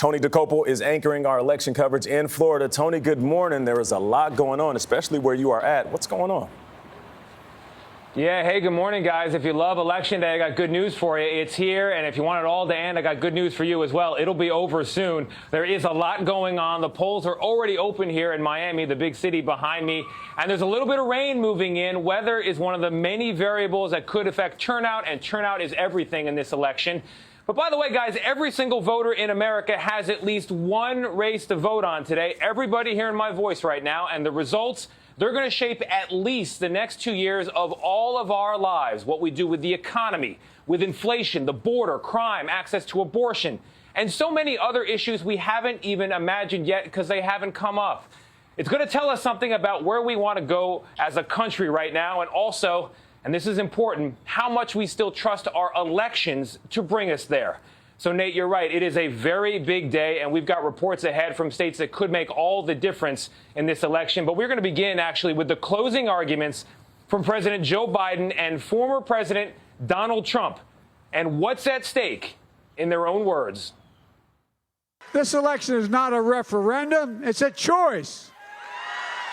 Tony Dokoupil is anchoring our election coverage in Florida. Tony, good morning. There is a lot going on, especially where you are at. What's going on? Yeah, hey, good morning, guys. If you love Election Day, I got good news for you. It's here, and if you want it all to end, I got good news for you as well. It'll be over soon. There is a lot going on. The polls are already open here in Miami, the big city behind me, and there's a little bit of rain moving in. Weather is one of the many variables that could affect turnout, and turnout is everything in this election. But by the way, guys, every single voter in America has at least one race to vote on today. Everybody hearing my voice right now, and the results, they're going to shape at least the next 2 years of all of our lives, what we do with the economy, with inflation, the border, crime, access to abortion, and so many other issues we haven't even imagined yet because they haven't come up. It's going to tell us something about where we want to go as a country right now, and also, and this is important, how much we still trust our elections to bring us there. So, Nate, you're right. It is a very big day, and we've got reports ahead from states that could make all the difference in this election. But we're going to begin, actually, with the closing arguments from President Joe Biden and former President Donald Trump. And what's at stake, in their own words. This election is not a referendum. It's a choice.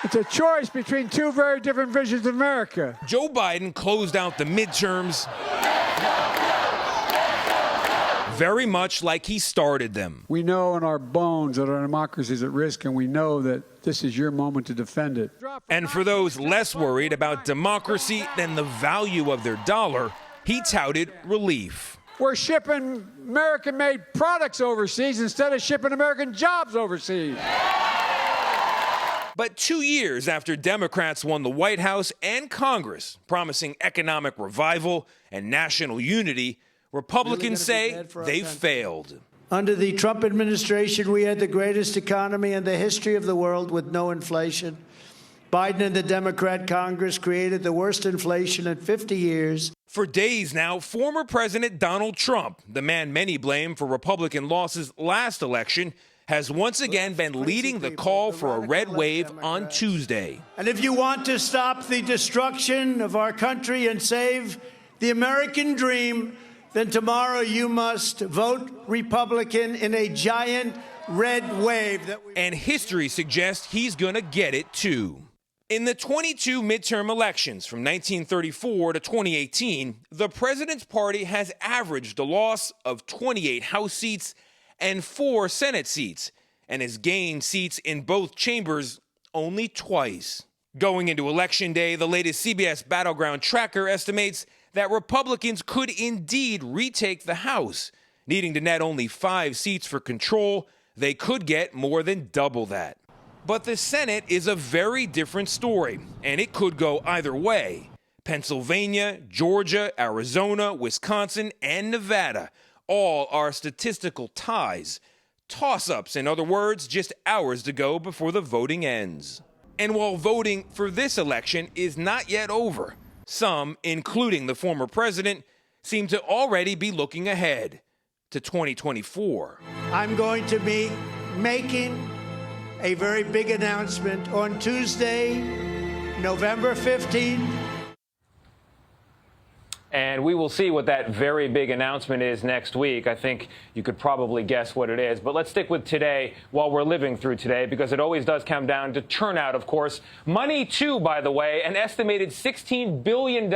It's a choice between two very different visions of America. Joe Biden closed out the midterms very much like he started them. We know in our bones that our democracy is at risk, and we know that this is your moment to defend it. And for those less worried about democracy than the value of their dollar, he touted relief. We're shipping American-made products overseas instead of shipping American jobs overseas. But 2 years after Democrats won the White House and Congress, promising economic revival and national unity, Republicans say they've failed. Under the Trump administration, we had the greatest economy in the history of the world with no inflation. Biden and the Democrat Congress created the worst inflation in 50 years. For days now, former President Donald Trump, the man many blame for Republican losses last election, has once again been leading the call for a red wave on Tuesday. And if you want to stop the destruction of our country and save the American dream, then tomorrow you must vote Republican in a giant red wave. And history suggests he's going to get it, too. In the 22 midterm elections from 1934 to 2018, the president's party has averaged a loss of 28 House seats and 4 Senate seats, and has gained seats in both chambers only twice. Going into Election Day, the latest CBS Battleground Tracker estimates that Republicans could indeed retake the House. Needing to net only 5 seats for control, they could get more than double that. But the Senate is a very different story, and it could go either way. Pennsylvania, Georgia, Arizona, Wisconsin, and Nevada all are statistical ties. Toss-ups, in other words, just hours to go before the voting ends. And while voting for this election is not yet over, some, including the former president, seem to already be looking ahead to 2024. I'm going to be making a very big announcement on Tuesday, November 15th. And we will see what that very big announcement is next week. I think you could probably guess what it is. But let's stick with today while we're living through today, because it always does come down to turnout, of course. Money, too, by the way. An estimated $16 billion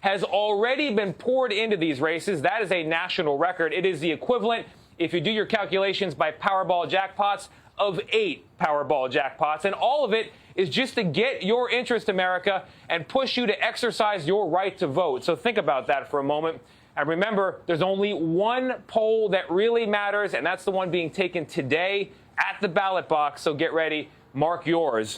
has already been poured into these races. That is a national record. It is the equivalent, if you do your calculations by Powerball jackpots, of 8 Powerball jackpots. And all of it is just to get your interest, America, and push you to exercise your right to vote. So think about that for a moment. And remember, there's only one poll that really matters, and that's the one being taken today at the ballot box. So get ready. Mark yours.